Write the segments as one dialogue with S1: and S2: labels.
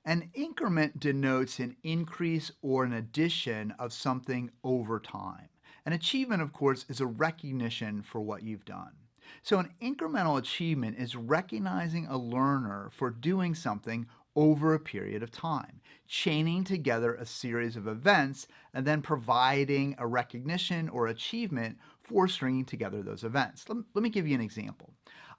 S1: An increment denotes an increase or an addition of something over time. An achievement, of course, is a recognition for what you've done. So an incremental achievement is recognizing a learner for doing something over a period of time, chaining together a series of events, and then providing a recognition or achievement for stringing together those events. Let me give you an example.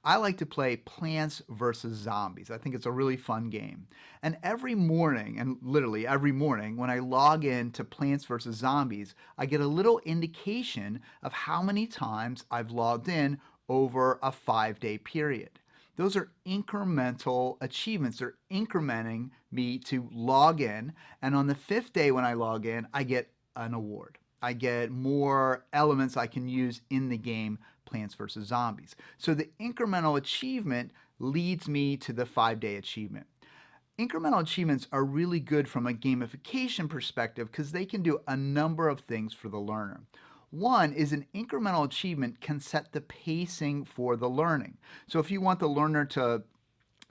S1: I like to play Plants vs. Zombies. I think it's a really fun game. And every morning, and literally every morning, when I log in to Plants vs. Zombies, I get a little indication of how many times I've logged in over a 5-day period. Those are incremental achievements. They're incrementing me to log in. And on the 5th day when I log in, I get an award. I get more elements I can use in the game Plants vs. Zombies. So the incremental achievement leads me to the 5-day achievement. Incremental achievements are really good from a gamification perspective because they can do a number of things for the learner. One is an incremental achievement can set the pacing for the learning. So if you want the learner to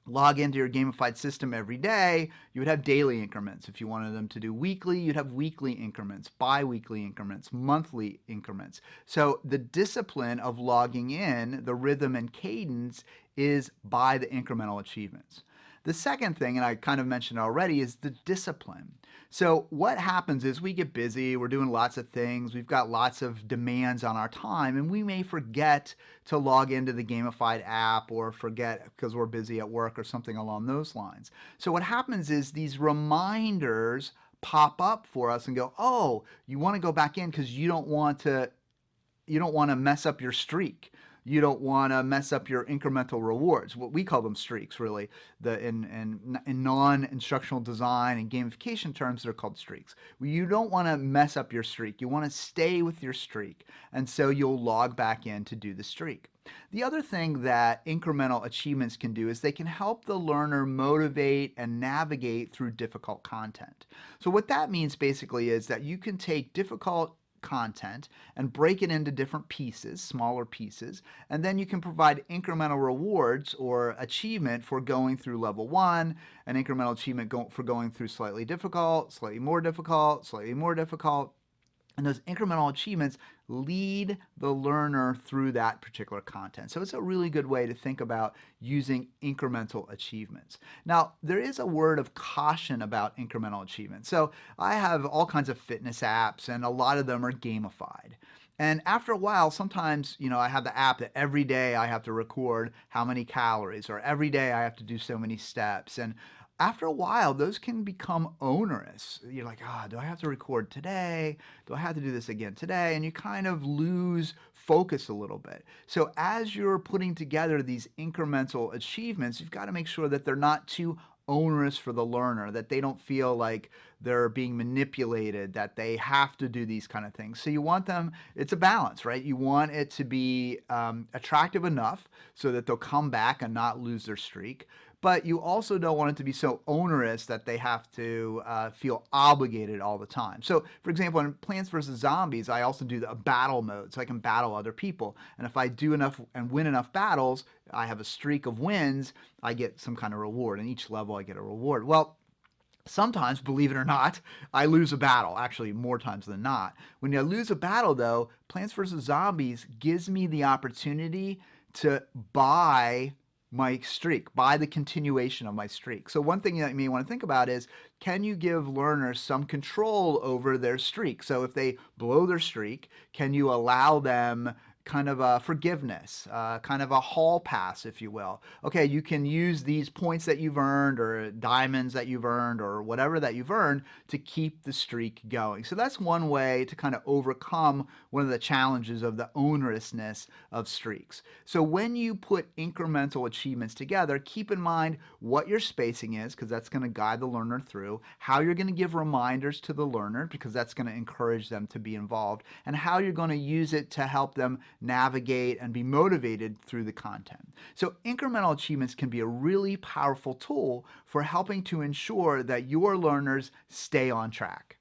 S1: log into your gamified system every day, you would have daily increments. If you wanted them to do weekly, you'd have weekly increments, bi-weekly increments, monthly increments. So the discipline of logging in, the rhythm and cadence, is by the incremental achievements. The second thing, and I kind of mentioned already, is the discipline. So what happens is we get busy, we're doing lots of things, we've got lots of demands on our time, and we may forget to log into the gamified app or forget because we're busy at work or something along those lines. So what happens is these reminders pop up for us and go, oh, you want to go back in because you don't want to mess up your streak. You don't want to mess up your incremental rewards. What we call them streaks, really. In non-instructional design and gamification terms, they're called streaks. You don't want to mess up your streak. You want to stay with your streak. And so you'll log back in to do the streak. The other thing that incremental achievements can do is they can help the learner motivate and navigate through difficult content. So what that means basically is that you can take difficult content and break it into different pieces, smaller pieces, and then you can provide incremental rewards or achievement for going through level 1, an incremental achievement for going through slightly difficult, slightly more difficult, slightly more difficult. And those incremental achievements lead the learner through that particular content. So it's a really good way to think about using incremental achievements. Now, there is a word of caution about incremental achievements. So I have all kinds of fitness apps, and a lot of them are gamified. And after a while, sometimes, I have the app that every day I have to record how many calories, or every day I have to do so many steps. And after a while, those can become onerous. You're like, do I have to record today? Do I have to do this again today? And you kind of lose focus a little bit. So as you're putting together these incremental achievements, you've got to make sure that they're not too onerous for the learner, that they don't feel like they're being manipulated, that they have to do these kind of things. So you want them, it's a balance, right? You want it to be attractive enough so that they'll come back and not lose their streak. But you also don't want it to be so onerous that they have to feel obligated all the time. So, for example, in Plants vs. Zombies, I also do a battle mode, so I can battle other people. And if I do enough and win enough battles, I have a streak of wins, I get some kind of reward. And each level, I get a reward. Well, sometimes, believe it or not, I lose a battle, actually more times than not. When I lose a battle, though, Plants vs. Zombies gives me the opportunity to buy my streak, by the continuation of my streak. So one thing that you may want to think about is, can you give learners some control over their streak? So if they blow their streak, can you allow them kind of a forgiveness, kind of a hall pass, if you will? Okay, you can use these points that you've earned or diamonds that you've earned or whatever that you've earned to keep the streak going. So that's one way to kind of overcome one of the challenges of the onerousness of streaks. So when you put incremental achievements together, keep in mind what your spacing is, because that's going to guide the learner through, how you're going to give reminders to the learner, because that's going to encourage them to be involved, and how you're going to use it to help them navigate and be motivated through the content. So incremental achievements can be a really powerful tool for helping to ensure that your learners stay on track.